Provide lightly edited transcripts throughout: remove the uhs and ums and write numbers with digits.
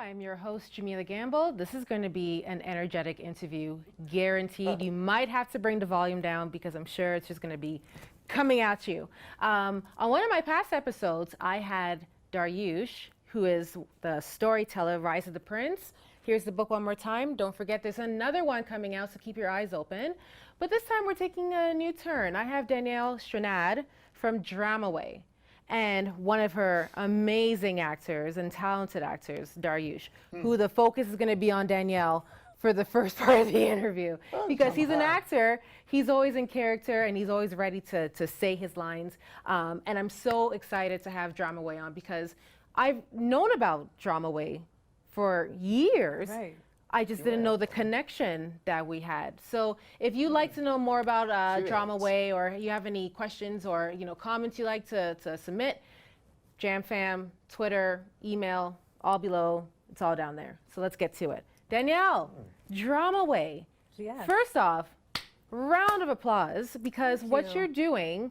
I'm your host, Jahmeelah Gamble. This is going to be an energetic interview, guaranteed. You might have to bring the volume down because I'm sure it's just going to be coming at you. On one of my past episodes, I had Darriush, who is the storyteller, Rise of the Prince. Here's the book one more time. Don't forget there's another one coming out, so keep your eyes open. But this time we're taking a new turn. I have Danielle Strand from DramaWay, and one of her amazing actors and talented actors, Darriush, who the focus is going to be on Danielle for the first part of the interview. Because he's an actor, he's always in character, and he's always ready to say his lines. And I'm so excited to have DramaWay on because I've known about DramaWay for years. Right. I just didn't know the connection that we had. So if you'd like to know more about DramaWay, or you have any questions or comments you'd like to submit, JamFam, Twitter, email, all below. It's all down there. So let's get to it. Danielle, DramaWay. Yes. First off, round of applause because what you're doing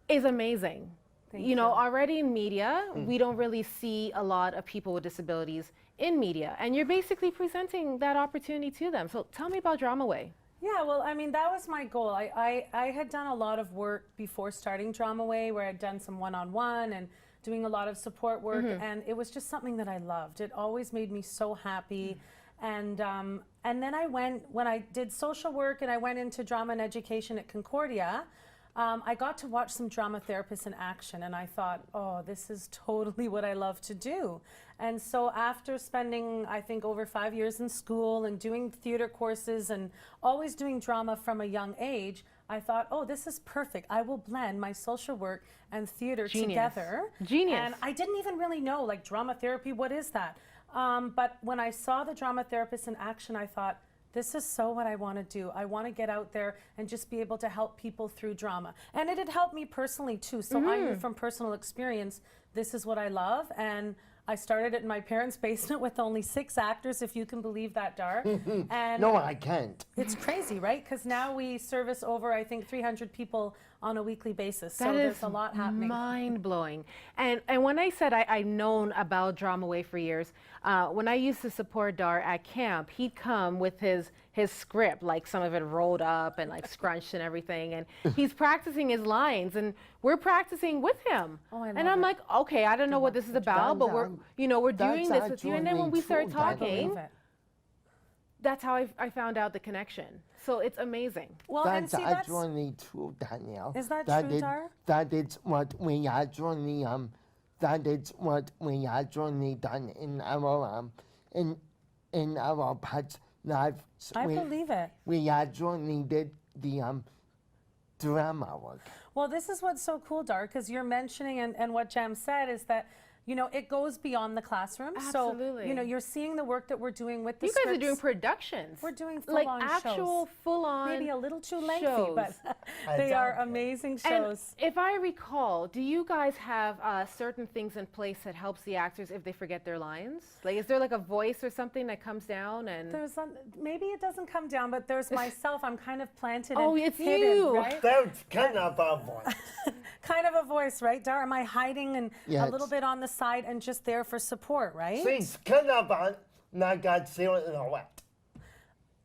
is amazing. Thank you. Already in media, we don't really see a lot of people with disabilities in media, and you're basically presenting that opportunity to them. So tell me about DramaWay. Yeah, well, I mean, that was my goal. I had done a lot of work before starting DramaWay, where I'd done some one-on-one and doing a lot of support work, and it was just something that I loved. It always made me so happy. And then when I did social work and I went into drama and education at Concordia, I got to watch some drama therapists in action, and I thought, oh, this is totally what I love to do. And so after spending, I think, over 5 years in school and doing theater courses and always doing drama from a young age, I thought, oh, this is perfect. I will blend my social work and theater together. Genius. And I didn't even really know, like, drama therapy, what is that? But when I saw the drama therapists in action, I thought, this is so what I want to do. I want to get out there and just be able to help people through drama. And it had helped me personally too. So I knew from personal experience, this is what I love. And I started it in my parents' basement with only 6 actors, if you can believe that, Dar. And no, I can't. It's crazy, right? Because now we service over, I think, 300 people on a weekly basis. So there's a lot happening. Mind-blowing. And when I said I've known about DramaWay for years, when I used to support Dar at camp, he'd come with his script, like some of it rolled up and like scrunched and everything, and he's practicing his lines, and we're practicing with him. Oh, I love and I'm like, okay, I don't know what this is about, but we're doing this with you. And then when we started talking, that's how I found out the connection. So it's amazing. Well, that's actually true, Danielle. Is that true, Dar? That is what we actually done in our past lives. I believe it. We actually did the drama work. Well, this is what's so cool, Dar, because you're mentioning, and what Jam said is that, it goes beyond the classroom. Absolutely. So, you're seeing the work that we're doing with the You guys are doing productions. We're doing full-on shows. Like actual full-on Maybe a little too lengthy, but they are amazing shows. And if I recall, do you guys have certain things in place that helps the actors if they forget their lines? Like, is there like a voice or something that comes down? And maybe it doesn't come down, but there's myself. I'm kind of planted it's hidden, you. Right? That's kind of a voice. Kind of a voice, right, Dar? Am I hiding and a little bit on the side and just there for support, right? She's kind of like a silhouette.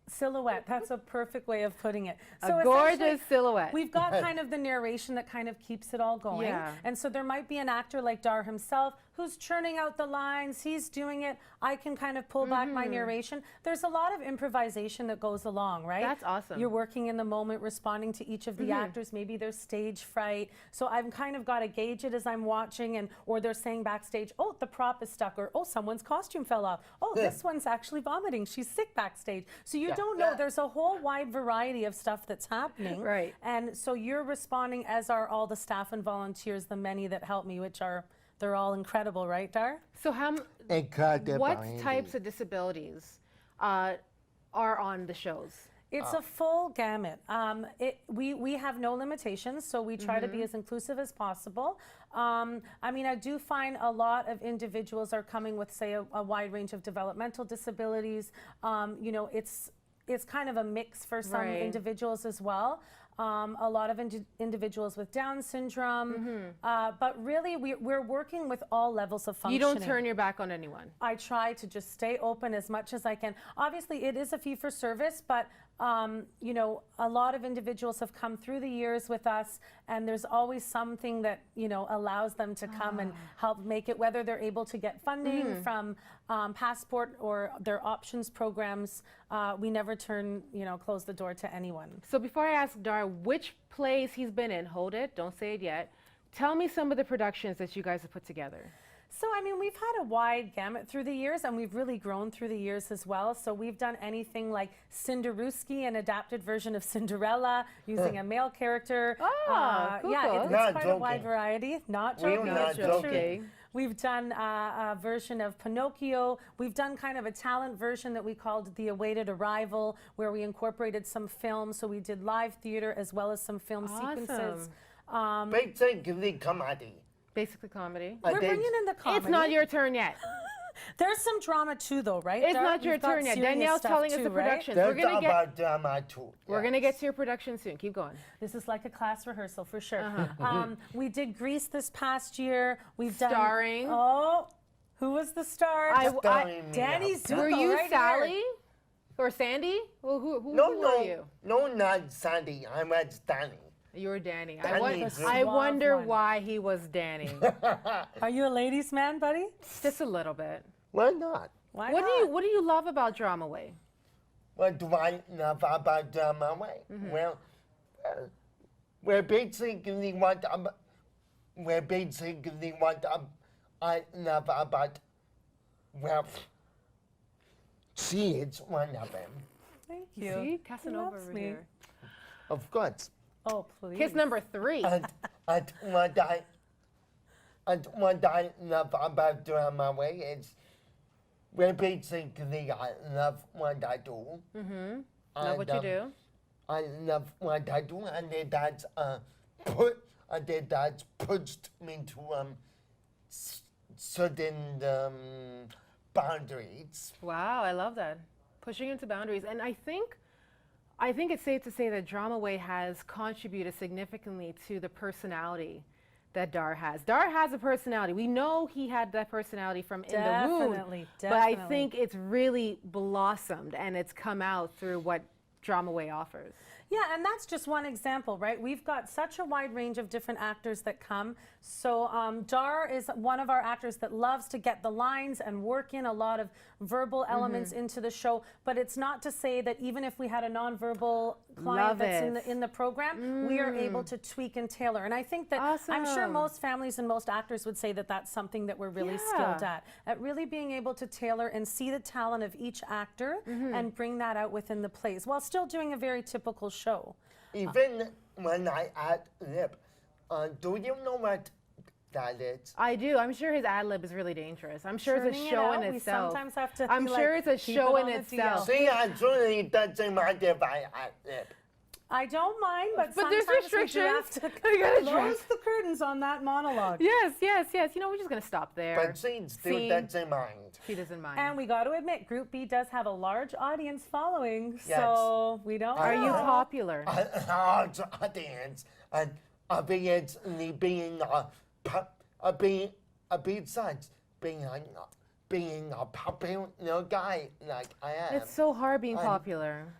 Silhouette, that's a perfect way of putting it. So a gorgeous silhouette. We've got kind of the narration that kind of keeps it all going. Yeah. And so there might be an actor like Dar himself who's churning out the lines, he's doing it, I can kind of pull back my narration. There's a lot of improvisation that goes along, right? That's awesome. You're working in the moment, responding to each of the actors, maybe there's stage fright. So I've kind of got to gauge it as I'm watching, or they're saying backstage, oh, the prop is stuck, or oh, someone's costume fell off. Oh, this one's actually vomiting, she's sick backstage. So you don't know, there's a whole wide variety of stuff that's happening. Right. And so you're responding, as are all the staff and volunteers, the many that help me, which are, they're all incredible, right, Dar? So what types of disabilities are on the shows? It's a full gamut. We have no limitations, so we try to be as inclusive as possible. I mean, I do find a lot of individuals are coming with, say, a wide range of developmental disabilities. It's kind of a mix for some individuals as well. a lot of individuals with Down syndrome. But really, we're working with all levels of functioning. You don't turn your back on anyone. I try to just stay open as much as I can. Obviously, it is a fee for service, but you know, a lot of individuals have come through the years with us, and there's always something that, you know, allows them to come and help make it, whether they're able to get funding from Passport or their options programs. We never close the door to anyone. So before I ask Dar which plays he's been in, hold it, don't say it yet. Tell me some of the productions that you guys have put together. So, I mean, we've had a wide gamut through the years, and we've really grown through the years as well. So we've done anything like Cinderuski, an adapted version of Cinderella, using a male character. Cool. Yeah, Not it's quite a wide joking. variety. Not We're joking. not it's true. joking. We've done a version of Pinocchio. We've done kind of a talent version that we called The Awaited Arrival, where we incorporated some film. So we did live theater as well as some film sequences. Basically comedy. Basically comedy. We're bringing in the comedy. It's not your turn yet. There's some drama too, though, right? It's not your turn yet. Danielle's telling us the productions. We're There's gonna get. about drama too. We're gonna get to your production soon. Keep going. This is like a class rehearsal for sure. We did Grease this past year. We've done Starring? Oh, who was the star? Danny Zuko. Were you right Sally here. or Sandy? Well, who No, were you? no, not Sandy. I was Danny. You were Danny. Danny I Zuko. wonder one. why he was Danny. Are you a ladies' man, buddy? Just a little bit. Why not? Why What not? do you love about DramaWay? What do I love about DramaWay? Well, we're basically what I love about, well, she is one of them. Thank you. See, Casanova loves over me. here. Of course. Oh, please. Kiss number 3. And what I love about DramaWay is, well, basically, I love what I do. Love what you do. I love what I do, and that's pushed me to certain boundaries. Wow, I love that. Pushing into boundaries. And I think it's safe to say that DramaWay has contributed significantly to the personality that Dar has. Dar has a personality. We know he had that personality from In the Womb. Definitely. But I think it's really blossomed and it's come out through what DramaWay offers. Yeah, and that's just one example, right? We've got such a wide range of different actors that come. So Dar is one of our actors that loves to get the lines and work in a lot of verbal elements into the show. But it's not to say that even if we had a nonverbal client that's in the program, we are able to tweak and tailor. And I think that I'm sure most families and most actors would say that that's something that we're really skilled at really being able to tailor and see the talent of each actor and bring that out within the plays while still doing a very typical show. Even when I add lip, do you know what that is? I do. I'm sure his ad lib is really dangerous. I'm sure it's a show in itself. We sometimes have to I'm sure it's a show in itself. See, I truly doesn't mind if I add lip. I don't mind, but there's sometimes restrictions. we do You have gotta to close the curtains on that monologue. Yes. You know, we're just gonna stop there. But she still doesn't mind. She doesn't mind. And we got to admit, Group B does have a large audience following, Yes. so we don't. Are you popular? Large audience, and obviously being besides being a popular guy like I am. It's so hard being popular.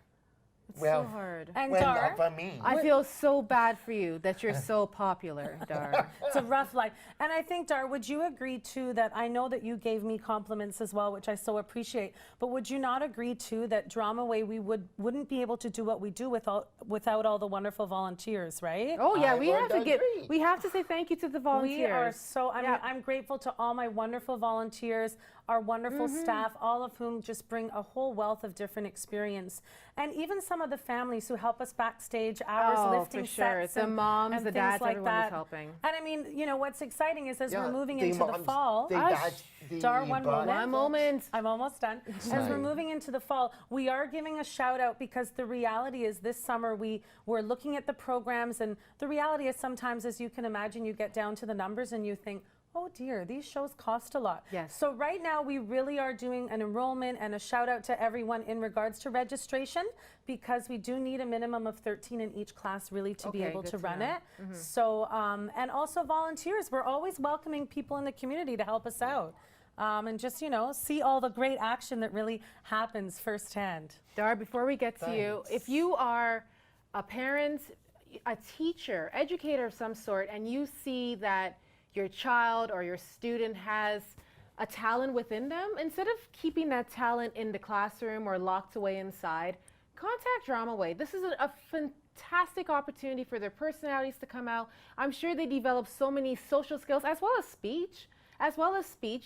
It's well, so hard. And well, Dar, not for me. I feel so bad for you that you're so popular, Dar. it's a rough life. And I think, Dar, would you agree too that I know that you gave me compliments as well, which I so appreciate. But would you not agree too that DramaWay we wouldn't be able to do what we do without all the wonderful volunteers, right? Oh yeah, I we have would to agree. we have to say thank you to the volunteers. We are so, I mean, I'm grateful to all my wonderful volunteers, our wonderful staff, all of whom just bring a whole wealth of different experience. And even some of the families who help us backstage, hours lifting for sure. sets The and, moms, and the things dads, like everyone that. is helping. And I mean, you know, what's exciting is as Yeah, we're moving the into the moms, fall, the dads, the Dar, one brothers. moment. One moment. I'm almost done. As we're Sorry. moving into the fall, we are giving a shout out because the reality is this summer we're looking at the programs, and the reality is sometimes, as you can imagine, you get down to the numbers and you think, oh dear, these shows cost a lot. Yes. So right now we really are doing an enrollment and a shout out to everyone in regards to registration, because we do need a minimum of 13 in each class really to be Okay, able good to to run know. it. So, and also volunteers. We're always welcoming people in the community to help us out. And just, you know, see all the great action that really happens firsthand. Dar, before we get to you, Thanks. if you are a parent, a teacher, educator of some sort, and you see that your child or your student has a talent within them, instead of keeping that talent in the classroom or locked away inside, contact DramaWay. This is a fantastic opportunity for their personalities to come out. I'm sure they develop so many social skills as well as speech.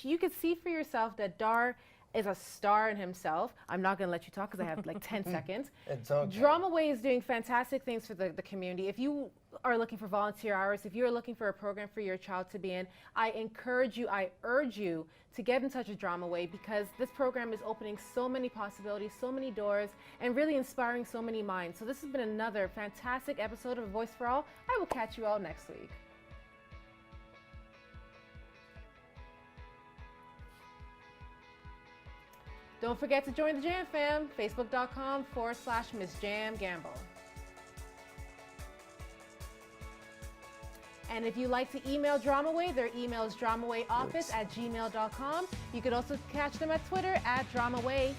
You could see for yourself that Dar is a star in himself. I'm not going to let you talk because I have like 10 seconds. It's okay. DramaWay is doing fantastic things for the community. If you are looking for volunteer hours, if you're looking for a program for your child to be in, I encourage you, I urge you to get in touch with DramaWay, because this program is opening so many possibilities, so many doors, and really inspiring so many minds. So this has been another fantastic episode of A Voice for All. I will catch you all next week. Don't forget to join the Jam Fam, facebook.com/Miss Jam Gamble. And if you'd like to email DramaWay, their email is dramawayoffice@gmail.com. You could also catch them at Twitter @DramaWay.